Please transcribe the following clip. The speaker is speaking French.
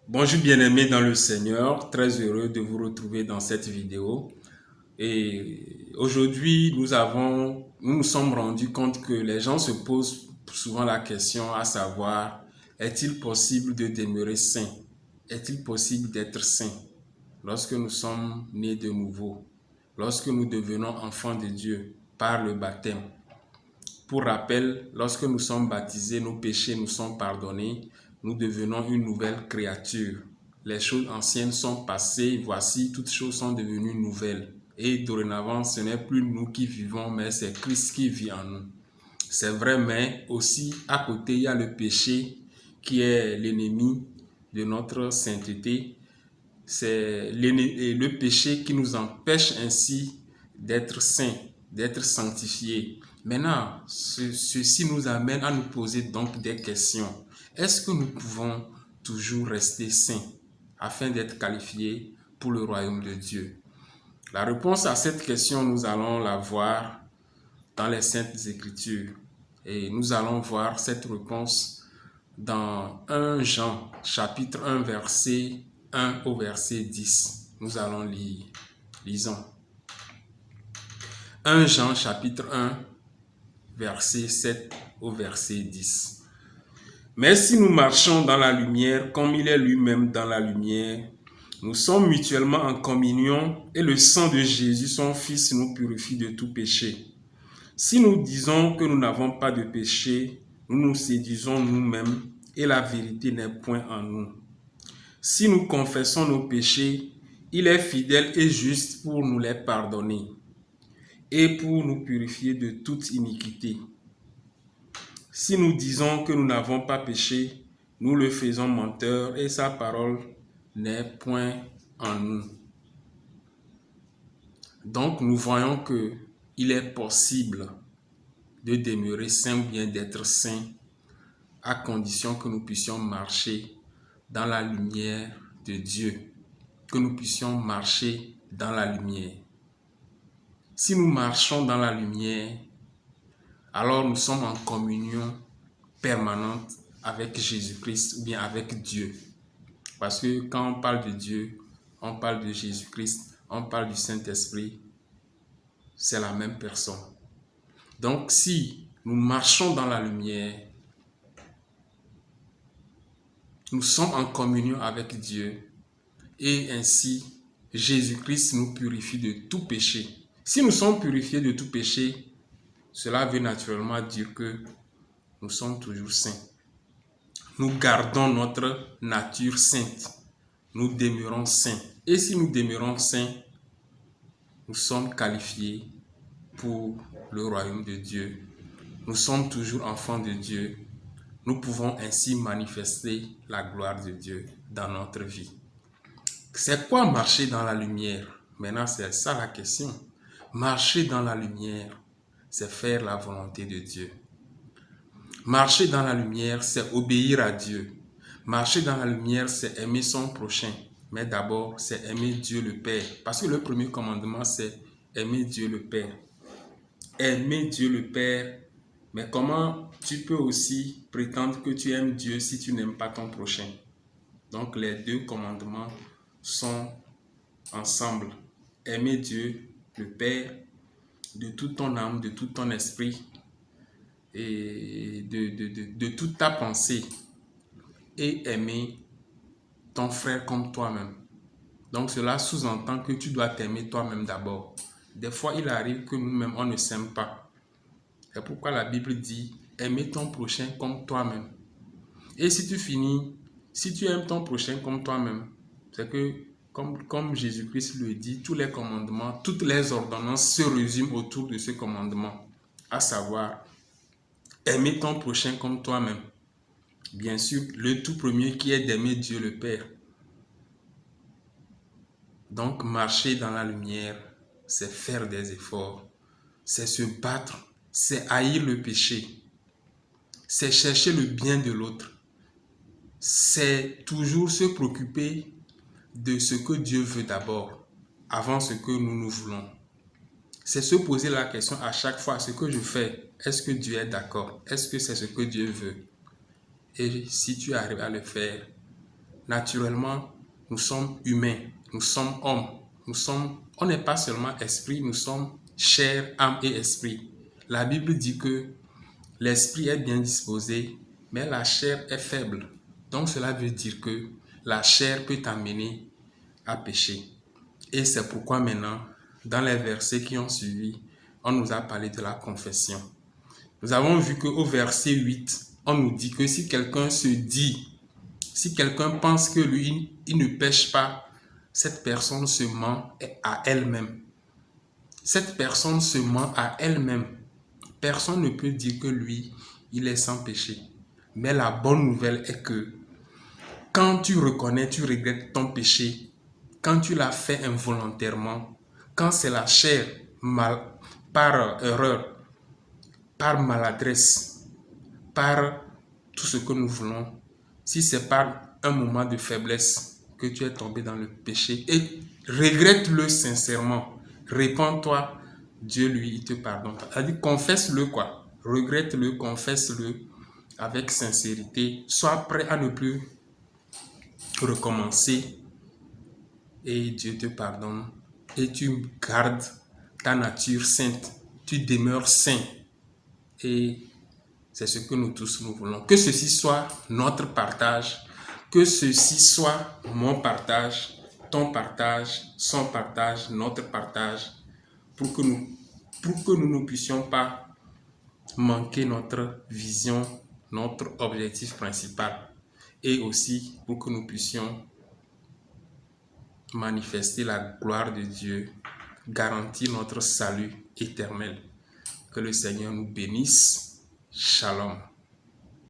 Bonjour bien-aimés dans le Seigneur, très heureux de vous retrouver dans cette vidéo. Et aujourd'hui, nous nous sommes rendus compte que les gens se posent souvent la question à savoir, est-il possible de demeurer saint? Est-il possible d'être saint lorsque nous sommes nés de nouveau, lorsque nous devenons enfants de Dieu par le baptême? Pour rappel, lorsque nous sommes baptisés, nos péchés nous sont pardonnés, nous devenons une nouvelle créature. Les choses anciennes sont passées, voici, toutes choses sont devenues nouvelles. Et dorénavant, ce n'est plus nous qui vivons, mais c'est Christ qui vit en nous. C'est vrai, mais aussi à côté, il y a le péché qui est l'ennemi de notre sainteté. C'est le péché qui nous empêche ainsi d'être saints, d'être sanctifiés. Maintenant, ceci nous amène à nous poser donc des questions. Est-ce que nous pouvons toujours rester saints afin d'être qualifiés pour le royaume de Dieu? La réponse à cette question, nous allons la voir dans les Saintes Écritures. Et nous allons voir cette réponse dans 1 Jean, chapitre 1, verset 1 au verset 10. Nous allons lire. Lisons. 1 Jean, chapitre 1, verset 7 au verset 10. Mais si nous marchons dans la lumière, comme il est lui-même dans la lumière, nous sommes mutuellement en communion et le sang de Jésus, son Fils, nous purifie de tout péché. Si nous disons que nous n'avons pas de péché, nous nous séduisons nous-mêmes et la vérité n'est point en nous. Si nous confessons nos péchés, il est fidèle et juste pour nous les pardonner et pour nous purifier de toute iniquité. Si nous disons que nous n'avons pas péché, nous le faisons menteur et sa parole n'est point en nous. Donc nous voyons que il est possible de demeurer saint ou bien d'être saint à condition que nous puissions marcher dans la lumière de Dieu, que nous puissions marcher dans la lumière. Si nous marchons dans la lumière, alors nous sommes en communion permanente avec Jésus-Christ ou bien avec Dieu. Parce que quand on parle de Dieu, on parle de Jésus-Christ, on parle du Saint-Esprit, c'est la même personne. Donc si nous marchons dans la lumière, nous sommes en communion avec Dieu et ainsi Jésus-Christ nous purifie de tout péché. Si nous sommes purifiés de tout péché, cela veut naturellement dire que nous sommes toujours saints. Nous gardons notre nature sainte. Nous demeurons saints. Et si nous demeurons saints, nous sommes qualifiés pour le royaume de Dieu. Nous sommes toujours enfants de Dieu. Nous pouvons ainsi manifester la gloire de Dieu dans notre vie. C'est quoi marcher dans la lumière? Maintenant, c'est ça la question. Marcher dans la lumière, c'est faire la volonté de Dieu. Marcher dans la lumière, c'est obéir à Dieu. Marcher dans la lumière, c'est aimer son prochain. Mais d'abord, c'est aimer Dieu le Père. Parce que le premier commandement, c'est aimer Dieu le Père. Aimer Dieu le Père. Mais comment tu peux aussi prétendre que tu aimes Dieu si tu n'aimes pas ton prochain? Donc les deux commandements sont ensemble. Aimer Dieu le Père de toute ton âme, de tout ton esprit et de toute ta pensée, et aimer ton frère comme toi-même. Donc cela sous-entend que tu dois t'aimer toi-même d'abord. Des fois, il arrive que nous-mêmes, on ne s'aime pas. C'est pourquoi la Bible dit, aimer ton prochain comme toi-même. Et si tu aimes ton prochain comme toi-même, c'est que, comme Jésus-Christ le dit, tous les commandements, toutes les ordonnances se résument autour de ce commandement, à savoir, aimer ton prochain comme toi-même. Bien sûr, le tout premier qui est d'aimer Dieu le Père. Donc, marcher dans la lumière, c'est faire des efforts, c'est se battre, c'est haïr le péché, c'est chercher le bien de l'autre, c'est toujours se préoccuper de ce que Dieu veut d'abord, avant ce que nous voulons. C'est se poser la question à chaque fois, ce que je fais, est-ce que Dieu est d'accord? Est-ce que c'est ce que Dieu veut? Et si tu arrives à le faire, naturellement, nous sommes humains, nous sommes hommes, on n'est pas seulement esprit, nous sommes chair, âme et esprit. La Bible dit que l'esprit est bien disposé, mais la chair est faible. Donc cela veut dire que la chair peut t'amener à pécher. Et c'est pourquoi maintenant, dans les versets qui ont suivi, on nous a parlé de la confession. Nous avons vu qu'au verset 8, on nous dit que si quelqu'un pense que lui, il ne pêche pas, cette personne se ment à elle-même. Cette personne se ment à elle-même. Personne ne peut dire que lui, il est sans péché. Mais la bonne nouvelle est que quand tu reconnais, tu regrettes ton péché, quand tu l'as fait involontairement, quand c'est la chair, par erreur, par maladresse, par tout ce que nous voulons, si c'est par un moment de faiblesse que tu es tombé dans le péché, et regrette-le sincèrement, répands-toi, Dieu lui, il te pardonne. C'est-à-dire, confesse-le quoi, regrette-le, confesse-le avec sincérité, sois prêt à ne plus recommencer et Dieu te pardonne et tu gardes ta nature sainte, tu demeures saint et c'est ce que nous tous nous voulons. Que ceci soit notre partage, que ceci soit mon partage, ton partage, son partage, notre partage, pour que nous ne puissions pas manquer notre vision, notre objectif principal, et aussi pour que nous puissions manifester la gloire de Dieu, garantir notre salut éternel. Que le Seigneur nous bénisse. Shalom.